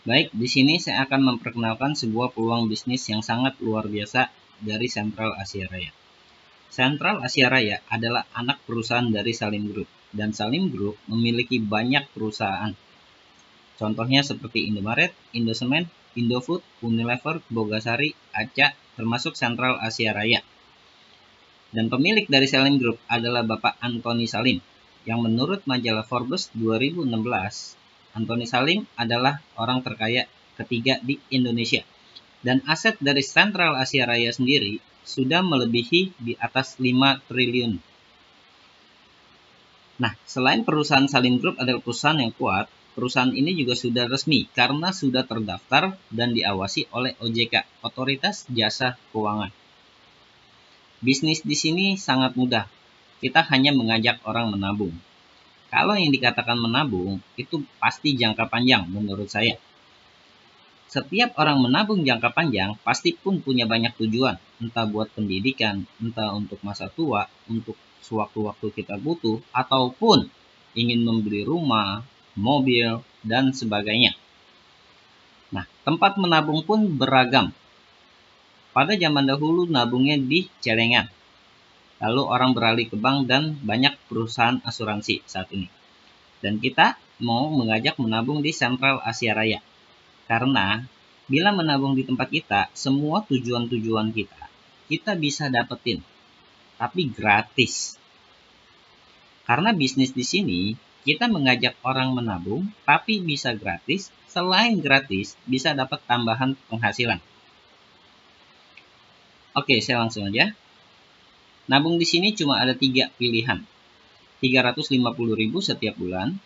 Baik, di sini saya akan memperkenalkan sebuah peluang bisnis yang sangat luar biasa dari Sentral Asia Raya. Sentral Asia Raya adalah anak perusahaan dari Salim Group, dan Salim Group memiliki banyak perusahaan. Contohnya seperti Indomaret, Indosemen, Indofood, Unilever, Bogasari, Aca, termasuk Sentral Asia Raya. Dan pemilik dari Salim Group adalah Bapak Antoni Salim, yang menurut majalah Forbes 2016, Antoni Salim adalah orang terkaya ketiga di Indonesia. Dan aset dari Sentral Asia Raya sendiri sudah melebihi di atas 5 triliun. Nah, selain perusahaan Salim Group adalah perusahaan yang kuat, perusahaan ini juga sudah resmi karena sudah terdaftar dan diawasi oleh OJK, Otoritas Jasa Keuangan. Bisnis di sini sangat mudah. Kita hanya mengajak orang menabung. Kalau yang dikatakan menabung, itu pasti jangka panjang menurut saya. Setiap orang menabung jangka panjang pasti pun punya banyak tujuan. Entah buat pendidikan, entah untuk masa tua, untuk sewaktu-waktu kita butuh, ataupun ingin membeli rumah, mobil, dan sebagainya. Nah, tempat menabung pun beragam. Pada zaman dahulu nabungnya di celengan. Lalu orang beralih ke bank dan banyak perusahaan asuransi saat ini. Dan kita mau mengajak menabung di Sentral Asia Raya. Karena bila menabung di tempat kita, semua tujuan-tujuan kita bisa dapetin. Tapi gratis. Karena bisnis di sini, kita mengajak orang menabung, tapi bisa gratis. Selain gratis, bisa dapat tambahan penghasilan. Oke, saya langsung aja. Nabung di sini cuma ada 3 pilihan. 350.000 setiap bulan,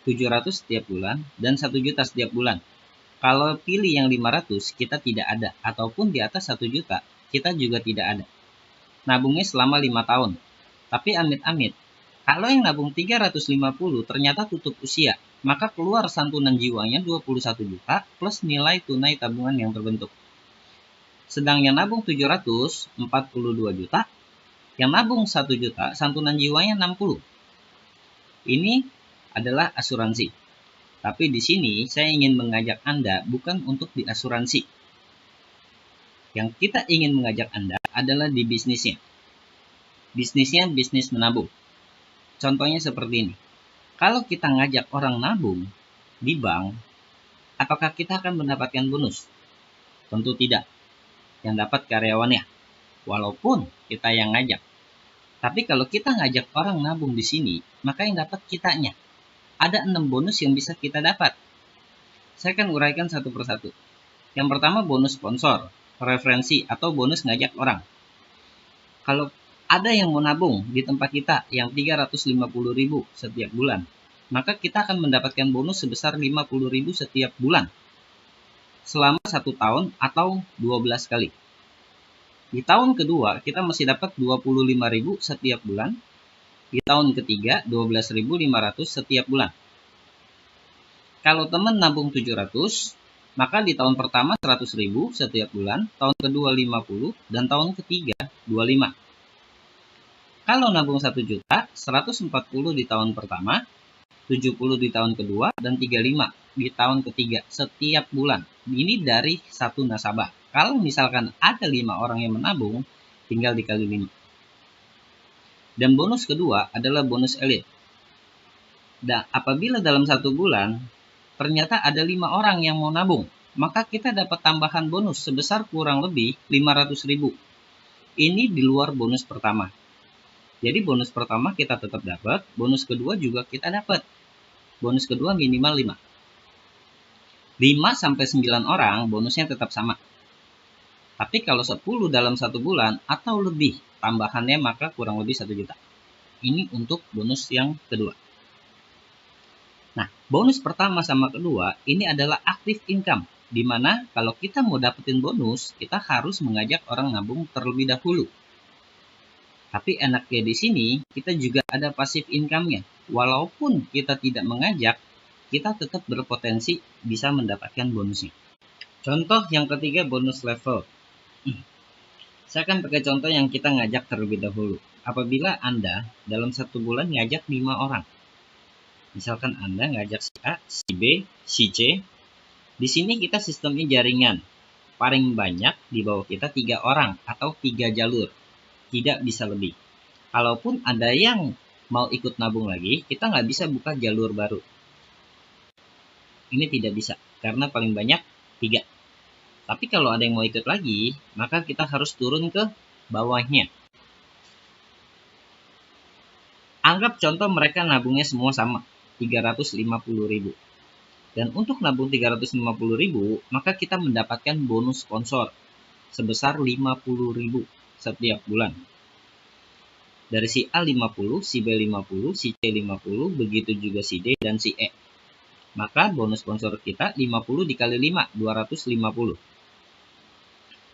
700 setiap bulan, dan 1 juta setiap bulan. Kalau pilih yang 500, kita tidak ada. Ataupun di atas 1 juta, kita juga tidak ada. Nabungnya selama 5 tahun. Tapi amit-amit, kalau yang nabung 350 ternyata tutup usia, maka keluar santunan jiwanya 21 juta plus nilai tunai tabungan yang terbentuk. Sedang yang nabung 700, 42 juta. Yang nabung 1 juta, santunan jiwanya 60. Ini adalah asuransi. Tapi di sini saya ingin mengajak Anda bukan untuk di asuransi. Yang kita ingin mengajak Anda adalah di bisnisnya. Bisnisnya bisnis menabung. Contohnya seperti ini. Kalau kita ngajak orang nabung di bank, apakah kita akan mendapatkan bonus? Tentu tidak. Yang dapat karyawannya. Walaupun kita yang ngajak. Tapi kalau kita ngajak orang nabung di sini, maka yang dapat kitanya. Ada 6 bonus yang bisa kita dapat. Saya akan uraikan satu persatu. Yang pertama bonus sponsor, referensi, atau bonus ngajak orang. Kalau ada yang mau nabung di tempat kita yang 350.000 setiap bulan, maka kita akan mendapatkan bonus sebesar 50.000 setiap bulan. Selama 1 tahun atau 12 kali. Di tahun kedua, kita masih dapat 25.000 setiap bulan. Di tahun ketiga, 12.500 setiap bulan. Kalau teman nabung 700, maka di tahun pertama 100.000 setiap bulan, tahun kedua 50, dan tahun ketiga 25. Kalau nabung 1 juta, 140 di tahun pertama, 70 di tahun kedua, dan 35 di tahun ketiga setiap bulan. Ini dari satu nasabah. Kalau misalkan ada 5 orang yang menabung, tinggal dikali 5. Dan bonus kedua adalah bonus elit. Dan apabila dalam 1 bulan, ternyata ada 5 orang yang mau nabung, maka kita dapat tambahan bonus sebesar kurang lebih 500.000. Ini di luar bonus pertama. Jadi bonus pertama kita tetap dapat, bonus kedua juga kita dapat. Bonus kedua minimal 5. 5-9 orang bonusnya tetap sama. Tapi kalau 10 dalam 1 bulan atau lebih, tambahannya maka kurang lebih 1 juta. Ini untuk bonus yang kedua. Nah, bonus pertama sama kedua ini adalah active income. Di mana kalau kita mau dapetin bonus, kita harus mengajak orang nabung terlebih dahulu. Tapi enaknya di sini, kita juga ada passive income-nya. Walaupun kita tidak mengajak, kita tetap berpotensi bisa mendapatkan bonusnya. Contoh yang ketiga, bonus level. Saya akan pakai contoh yang kita ngajak terlebih dahulu. Apabila Anda dalam 1 bulan ngajak 5 orang. Misalkan Anda ngajak si A, si B, si C, Di sini kita sistemnya jaringan. Paling banyak di bawah kita 3 orang atau 3 jalur. Tidak bisa lebih. Kalaupun ada yang mau ikut nabung lagi, kita nggak bisa buka jalur baru. Ini tidak bisa, karena paling banyak 3. Tapi kalau ada yang mau ikut lagi, maka kita harus turun ke bawahnya. Anggap contoh mereka nabungnya semua sama, 350.000. Dan untuk nabung 350.000, maka kita mendapatkan bonus sponsor sebesar 50.000 setiap bulan. Dari si A 50, si B 50, si C 50, begitu juga si D dan si E. Maka bonus sponsor kita 50 dikali 5, 250.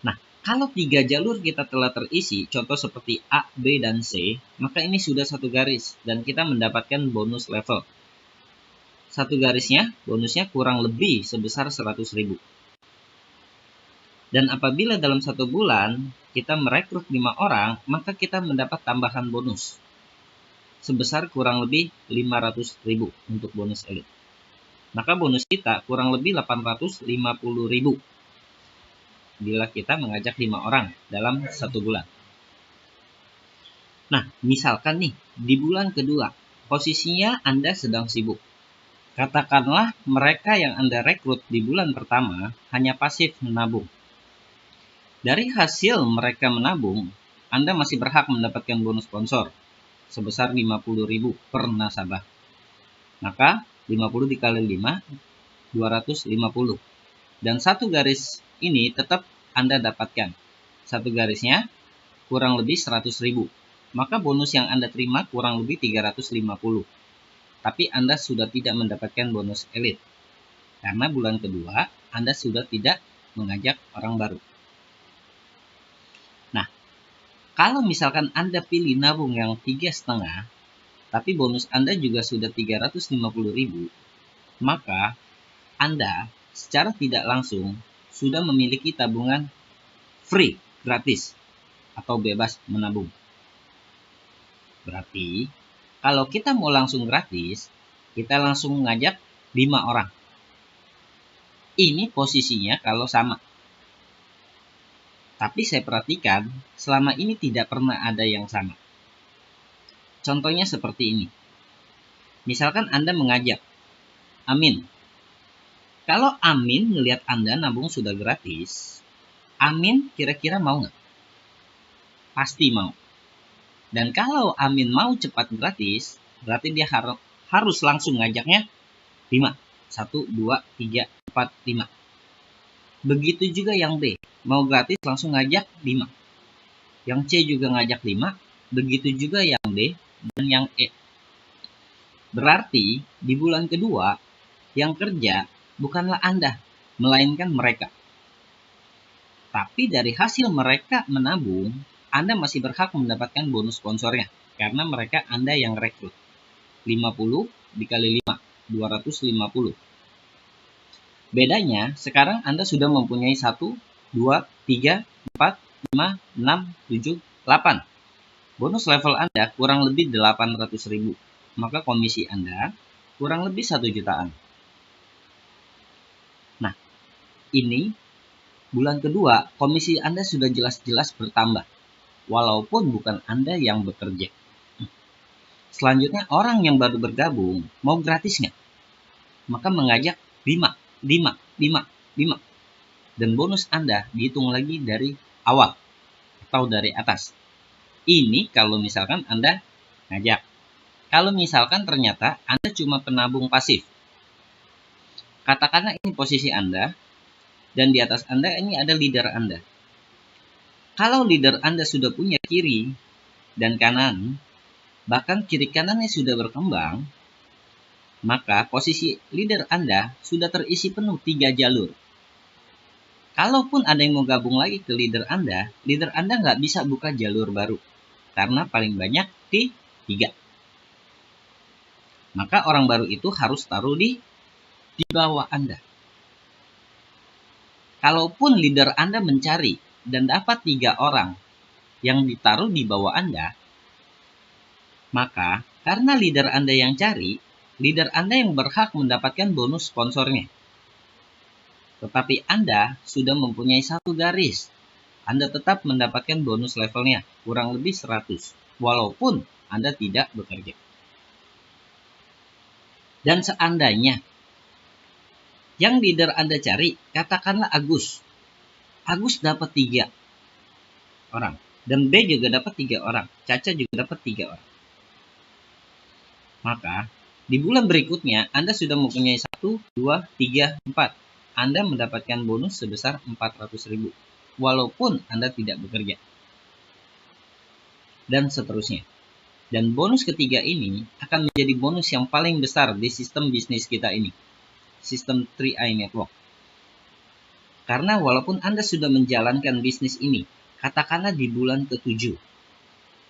Nah, kalau 3 jalur kita telah terisi, contoh seperti A, B, dan C, maka ini sudah satu garis dan kita mendapatkan bonus level. Satu garisnya, bonusnya kurang lebih sebesar 100.000. Dan apabila dalam satu bulan kita merekrut 5 orang, maka kita mendapat tambahan bonus sebesar kurang lebih 500.000 untuk bonus elit. Maka bonus kita kurang lebih 850.000 bila kita mengajak 5 orang dalam satu bulan. Nah, misalkan nih, di bulan kedua, posisinya Anda sedang sibuk. Katakanlah mereka yang Anda rekrut di bulan pertama hanya pasif menabung. Dari hasil mereka menabung, Anda masih berhak mendapatkan bonus sponsor sebesar 50.000 per nasabah. Maka 50 dikali 5, 250. Dan satu garis ini tetap Anda dapatkan. Satu garisnya kurang lebih 100.000. Maka bonus yang Anda terima kurang lebih 350. Tapi Anda sudah tidak mendapatkan bonus elit. Karena bulan kedua, Anda sudah tidak mengajak orang baru. Nah, kalau misalkan Anda pilih nabung yang 3,5, tapi bonus Anda juga sudah 350.000, maka Anda secara tidak langsung sudah memiliki tabungan free, gratis, atau bebas menabung. Berarti, kalau kita mau langsung gratis, kita langsung ngajak 5 orang. Ini posisinya kalau sama. Tapi saya perhatikan, selama ini tidak pernah ada yang sama. Contohnya seperti ini. Misalkan Anda mengajak Amin. Kalau Amin ngelihat Anda nabung sudah gratis, Amin kira-kira mau nggak? Pasti mau. Dan kalau Amin mau cepat gratis, berarti dia harus langsung ngajaknya 5. 1, 2, 3, 4, 5. Begitu juga yang B. Mau gratis langsung ngajak 5. Yang C juga ngajak 5. Begitu juga yang D dan yang E. Berarti di bulan kedua, yang kerja bukanlah Anda, melainkan mereka. Tapi dari hasil mereka menabung, Anda masih berhak mendapatkan bonus sponsornya. Karena mereka Anda yang rekrut. 50 dikali 5, 250. Bedanya, sekarang Anda sudah mempunyai 1, 2, 3, 4, 5, 6, 7, 8. Bonus level Anda kurang lebih 800.000. Maka komisi Anda kurang lebih 1 jutaan. Nah, ini bulan kedua, komisi Anda sudah jelas-jelas bertambah. Walaupun bukan Anda yang bekerja. Selanjutnya, orang yang baru bergabung, mau gratis nggak? Maka mengajak 5. Dan bonus Anda dihitung lagi dari awal atau dari atas. Ini kalau misalkan Anda ngajak. Kalau misalkan ternyata Anda cuma penabung pasif. Katakanlah ini posisi Anda, dan di atas Anda ini ada leader Anda. Kalau leader Anda sudah punya kiri dan kanan, bahkan kiri kanannya sudah berkembang, maka posisi leader Anda sudah terisi penuh 3 jalur. Kalaupun ada yang mau gabung lagi ke leader Anda nggak bisa buka jalur baru. Karena paling banyak 3. Maka orang baru itu harus taruh di bawah Anda. Kalaupun leader Anda mencari dan dapat 3 orang yang ditaruh di bawah Anda, maka karena leader Anda yang cari, leader Anda yang berhak mendapatkan bonus sponsornya. Tetapi Anda sudah mempunyai satu garis. Anda tetap mendapatkan bonus levelnya, kurang lebih 100, walaupun Anda tidak bekerja. Dan seandainya yang leader Anda cari, katakanlah Agus. Agus dapat 3 orang. Dan B juga dapat 3 orang. Caca juga dapat 3 orang. Maka, di bulan berikutnya, Anda sudah mempunyai 1, 2, 3, 4. Anda mendapatkan bonus sebesar 400.000. Walaupun Anda tidak bekerja. Dan seterusnya. Dan bonus ketiga ini akan menjadi bonus yang paling besar di sistem bisnis kita ini. Sistem 3i Network. Karena walaupun Anda sudah menjalankan bisnis ini, katakanlah di bulan ke-7,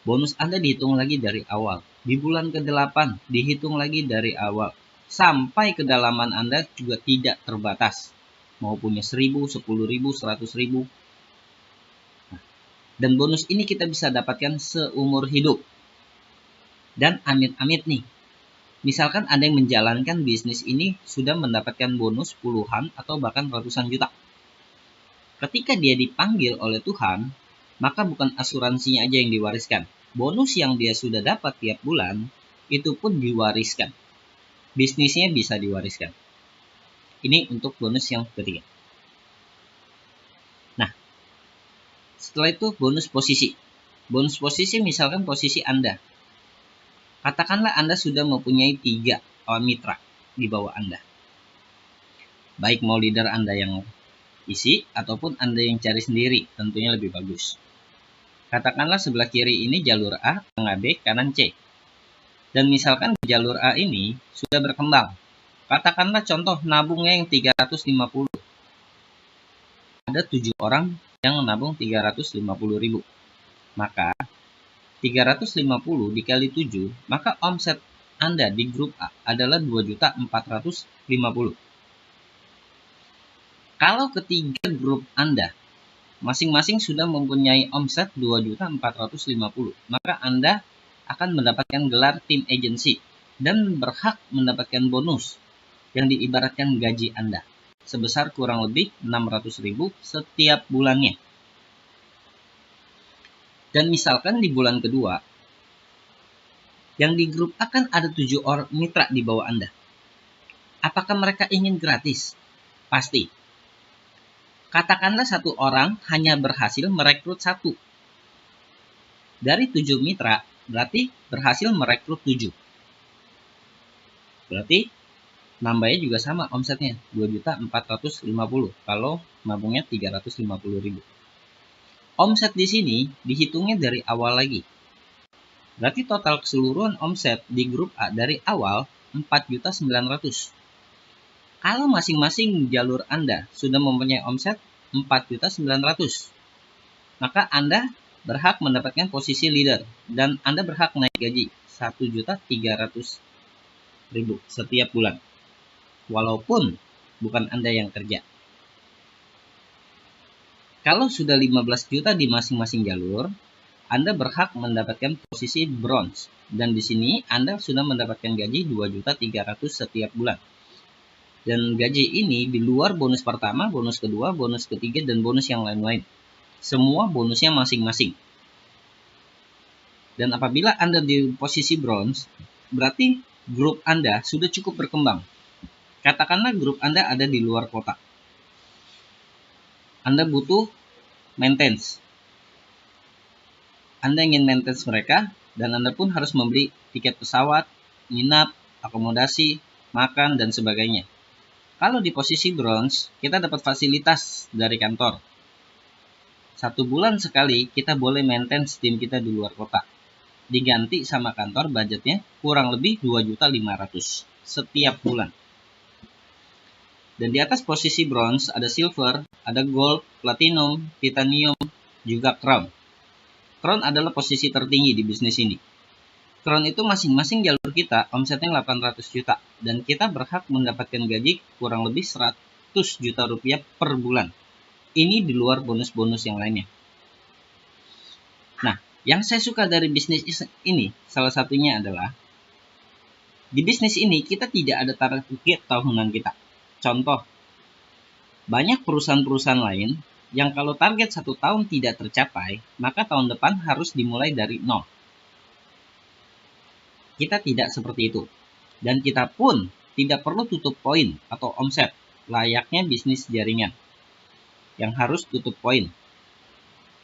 bonus Anda dihitung lagi dari awal. Di bulan ke-8, dihitung lagi dari awal. Sampai kedalaman Anda juga tidak terbatas. Mau punya 1.000, 10.000, 100.000. Dan bonus ini kita bisa dapatkan seumur hidup. Dan amit-amit nih, misalkan Anda yang menjalankan bisnis ini sudah mendapatkan bonus puluhan atau bahkan ratusan juta. Ketika dia dipanggil oleh Tuhan, maka bukan asuransinya aja yang diwariskan. Bonus yang dia sudah dapat tiap bulan, itu pun diwariskan. Bisnisnya bisa diwariskan. Ini untuk bonus yang ketiga. Nah, setelah itu bonus posisi. Bonus posisi misalkan posisi Anda. Katakanlah Anda sudah mempunyai 3 mitra di bawah Anda. Baik mau leader Anda yang isi ataupun Anda yang cari sendiri, tentunya lebih bagus. Katakanlah sebelah kiri ini jalur A, tengah B, kanan C. Dan misalkan jalur A ini sudah berkembang. Katakanlah contoh nabungnya yang 350. Ada 7 orang yang menabung 350.000. Maka 350 dikali 7, maka omset Anda di grup A adalah 2.450.000. Kalau ketiga grup Anda masing-masing sudah mempunyai omset 2.450.000, maka Anda akan mendapatkan gelar tim agency dan berhak mendapatkan bonus yang diibaratkan gaji Anda sebesar kurang lebih 600.000 setiap bulannya. Dan misalkan di bulan kedua, yang di grup akan ada 7 orang mitra di bawah Anda. Apakah mereka ingin gratis? Pasti. Katakanlah 1 orang hanya berhasil merekrut 1. Dari 7 mitra, berarti berhasil merekrut 7. Berarti nambahnya juga sama omsetnya, 2.450.000 kalau nabungnya 350.000. Omset di sini dihitungnya dari awal lagi. Berarti total keseluruhan omset di grup A dari awal 4.900.000. Kalau masing-masing jalur Anda sudah mempunyai omset 4.900.000, maka Anda berhak mendapatkan posisi leader dan Anda berhak naik gaji 1.300.000 setiap bulan. Walaupun bukan Anda yang kerja. Kalau sudah 15 juta di masing-masing jalur, Anda berhak mendapatkan posisi bronze. Dan di sini Anda sudah mendapatkan gaji 2.300.000 setiap bulan. Dan gaji ini di luar bonus pertama, bonus kedua, bonus ketiga, dan bonus yang lain-lain. Semua bonusnya masing-masing. Dan apabila Anda di posisi bronze, berarti grup Anda sudah cukup berkembang. Katakanlah grup Anda ada di luar kota. Anda butuh maintenance. Anda ingin maintenance mereka, dan Anda pun harus membeli tiket pesawat, nginap, akomodasi, makan, dan sebagainya. Kalau di posisi bronze, kita dapat fasilitas dari kantor. 1 bulan sekali, kita boleh maintenance tim kita di luar kota. Diganti sama kantor, budgetnya kurang lebih 2.500.000 setiap bulan. Dan di atas posisi bronze ada silver, ada gold, platinum, titanium, juga crown. Crown adalah posisi tertinggi di bisnis ini. Crown itu masing-masing jalur kita omsetnya 800 juta. Dan kita berhak mendapatkan gaji kurang lebih 100 juta rupiah per bulan. Ini di luar bonus-bonus yang lainnya. Nah, yang saya suka dari bisnis ini salah satunya adalah di bisnis ini kita tidak ada target tahunan kita. Contoh, Banyak perusahaan-perusahaan lain yang kalau target 1 tahun tidak tercapai, maka tahun depan harus dimulai dari nol. Kita tidak seperti itu. Dan kita pun tidak perlu tutup poin atau omset layaknya bisnis jaringan yang harus tutup poin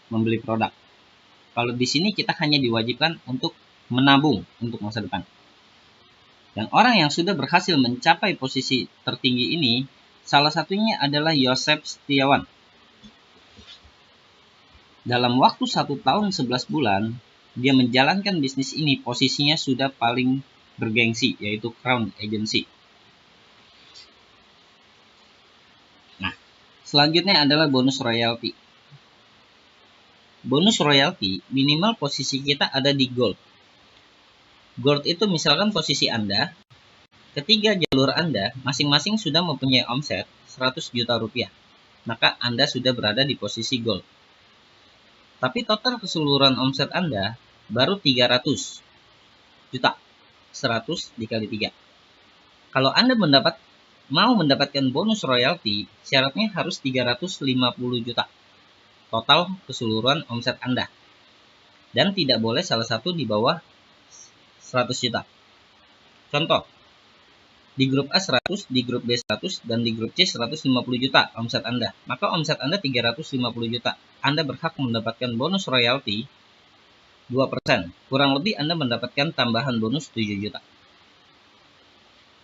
membeli produk. Kalau di sini kita hanya diwajibkan untuk menabung untuk masa depan. Dan orang yang sudah berhasil mencapai posisi tertinggi ini, salah satunya adalah Yosef Setiawan. Dalam waktu 1 tahun 11 bulan, dia menjalankan bisnis ini, posisinya sudah paling bergengsi, yaitu Crown Agency. Nah, selanjutnya adalah bonus royalty. Bonus royalty minimal posisi kita ada di gold. Gold itu misalkan posisi Anda, ketiga jalur Anda masing-masing sudah mempunyai omset 100 juta rupiah. Maka Anda sudah berada di posisi gold. Tapi total keseluruhan omset Anda baru 300 juta. 100 dikali 3. Kalau Anda mau mendapatkan bonus royalty, syaratnya harus 350 juta. Total keseluruhan omset Anda. Dan tidak boleh salah satu di bawah 100 juta. Contoh, di grup A 100, di grup B 100, dan di grup C 150 juta omset Anda. Maka omset Anda 350 juta. Anda berhak mendapatkan bonus royalty 2%. Kurang lebih Anda mendapatkan tambahan bonus 7 juta.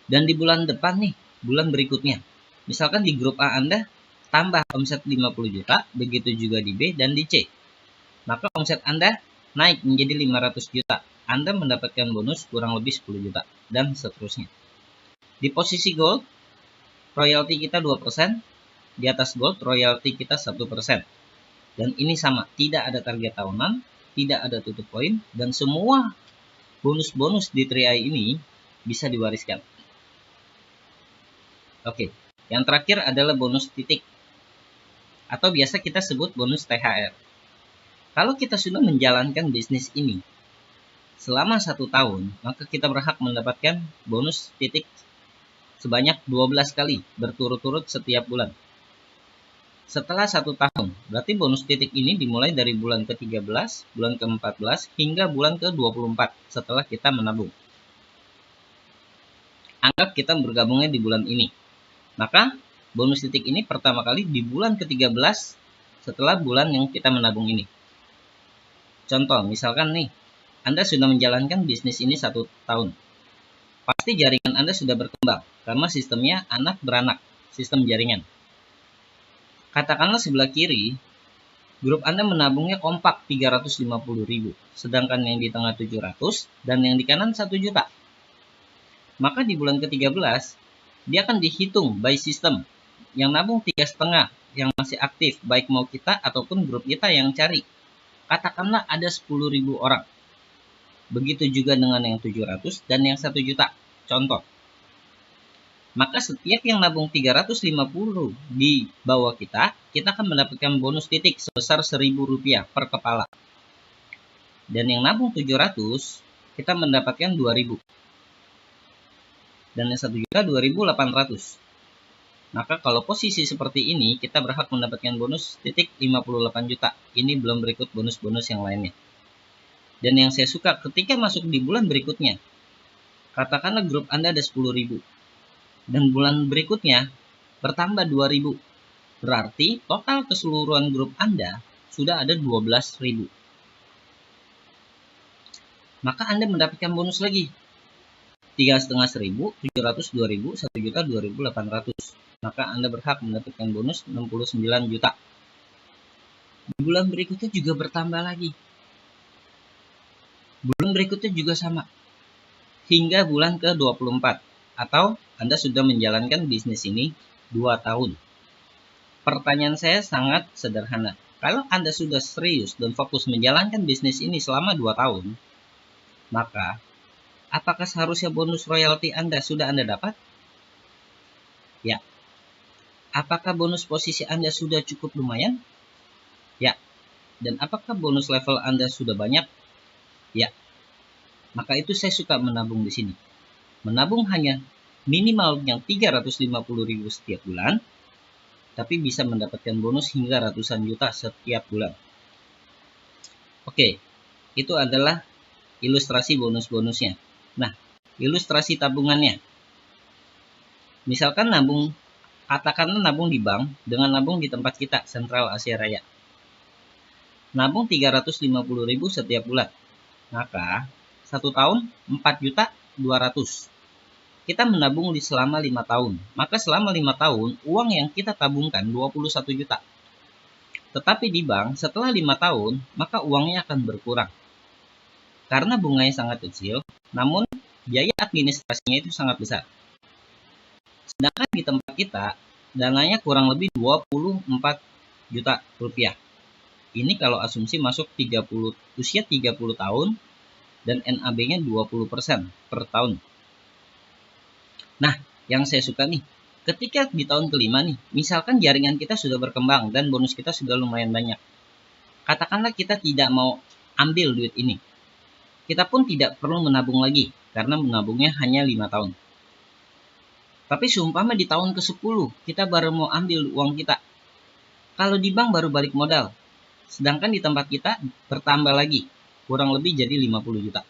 Dan di bulan depan nih, bulan berikutnya, misalkan di grup A Anda tambah omset 50 juta, begitu juga di B dan di C. Maka omset Anda naik menjadi 500 juta. Anda mendapatkan bonus kurang lebih 10 juta, dan seterusnya. Di posisi gold, royalti kita 2%, di atas gold, royalti kita 1%. Dan ini sama, tidak ada target tahunan, tidak ada tutup poin, dan semua bonus-bonus di 3i ini bisa diwariskan. Oke, yang terakhir adalah bonus titik, atau biasa kita sebut bonus THR. Kalau kita sudah menjalankan bisnis ini selama 1 tahun, maka kita berhak mendapatkan bonus titik sebanyak 12 kali berturut-turut setiap bulan. Setelah 1 tahun, berarti bonus titik ini dimulai dari bulan ke-13, bulan ke-14, hingga bulan ke-24 setelah kita menabung. Anggap kita bergabungnya di bulan ini. Maka bonus titik ini pertama kali di bulan ke-13 setelah bulan yang kita menabung ini. Contoh, misalkan nih, Anda sudah menjalankan bisnis ini 1 tahun. Pasti jaringan Anda sudah berkembang, karena sistemnya anak beranak, sistem jaringan. Katakanlah sebelah kiri, grup Anda menabungnya kompak 350.000, sedangkan yang di tengah 700, dan yang di kanan 1 juta. Maka di bulan ke-13, dia akan dihitung by system. Yang nabung 3,5, yang masih aktif, baik mau kita ataupun grup kita yang cari. Katakanlah ada 10.000 orang. Begitu juga dengan yang 700 dan yang 1 juta. Contoh. Maka setiap yang nabung 350 di bawah kita akan mendapatkan bonus titik sebesar Rp1.000 per kepala. Dan yang nabung 700, kita mendapatkan 2.000. Dan yang 1 juta 2.800. Maka kalau posisi seperti ini, kita berhak mendapatkan bonus titik 58 juta. Ini belum berikut bonus-bonus yang lainnya. Dan yang saya suka ketika masuk di bulan berikutnya, katakanlah grup Anda ada 10.000. Dan bulan berikutnya bertambah 2.000. Berarti total keseluruhan grup Anda sudah ada 12.000. Maka Anda mendapatkan bonus lagi. 3.500, 700, 2.000, 1 juta 2.800. Maka Anda berhak mendapatkan bonus 69 juta. Di bulan berikutnya juga bertambah lagi. Bulan berikutnya juga sama. Hingga bulan ke-24. Atau Anda sudah menjalankan bisnis ini 2 tahun. Pertanyaan saya sangat sederhana. Kalau Anda sudah serius dan fokus menjalankan bisnis ini selama 2 tahun, maka apakah seharusnya bonus royalti Anda sudah Anda dapat? Ya. Apakah bonus posisi Anda sudah cukup lumayan? Ya. Dan apakah bonus level Anda sudah banyak? Ya. Maka itu saya suka menabung di sini. Menabung hanya minimal yang 350.000 setiap bulan, tapi bisa mendapatkan bonus hingga ratusan juta setiap bulan. Oke, itu adalah ilustrasi bonus-bonusnya. Nah, ilustrasi tabungannya. Misalkan katakanlah nabung di bank dengan nabung di tempat kita, Sentral Asia Raya. Nabung 350.000 setiap bulan. Maka 1 tahun 4.200.000. Kita menabung di selama 5 tahun. Maka selama 5 tahun uang yang kita tabungkan 21 juta. Tetapi di bank setelah 5 tahun maka uangnya akan berkurang. Karena bunganya sangat kecil, namun biaya administrasinya itu sangat besar. Sedangkan di tempat kita, dananya kurang lebih 24 juta rupiah. Ini kalau asumsi masuk usia 30 tahun dan NAB-nya 20% per tahun. Nah, yang saya suka nih, ketika di tahun kelima nih, misalkan jaringan kita sudah berkembang dan bonus kita sudah lumayan banyak. Katakanlah kita tidak mau ambil duit ini. Kita pun tidak perlu menabung lagi, karena menabungnya hanya 5 tahun. Tapi seumpama di tahun ke-10, kita baru mau ambil uang kita. Kalau di bank baru balik modal. Sedangkan di tempat kita bertambah lagi, kurang lebih jadi 50 juta.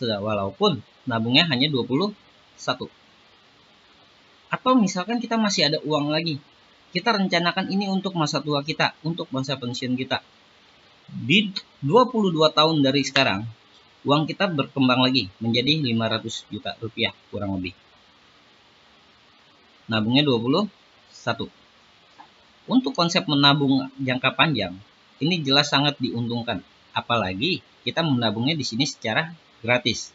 Walaupun nabungnya hanya 21. Atau misalkan kita masih ada uang lagi. Kita rencanakan ini untuk masa tua kita, untuk masa pensiun kita. Di 22 tahun dari sekarang, uang kita berkembang lagi menjadi 500 juta rupiah kurang lebih. Nabungnya 21. Untuk konsep menabung jangka panjang, ini jelas sangat diuntungkan. Apalagi kita menabungnya di sini secara gratis.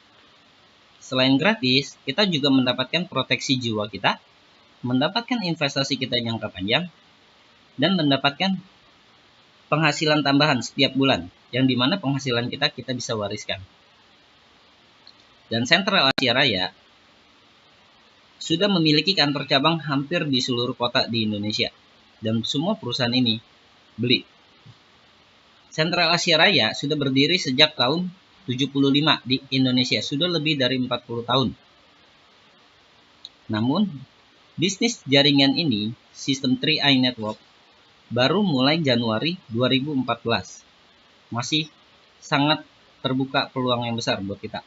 Selain gratis, kita juga mendapatkan proteksi jiwa kita, mendapatkan investasi kita jangka panjang, dan mendapatkan penghasilan tambahan setiap bulan, yang dimana penghasilan kita bisa wariskan. Dan Sentral Asia Raya sudah memiliki kantor cabang hampir di seluruh kota di Indonesia. Dan semua perusahaan ini beli. Sentral Asia Raya sudah berdiri sejak tahun 75 di Indonesia. Sudah lebih dari 40 tahun. Namun, bisnis jaringan ini, sistem 3i Network, baru mulai Januari 2014. Masih sangat terbuka peluang yang besar buat kita.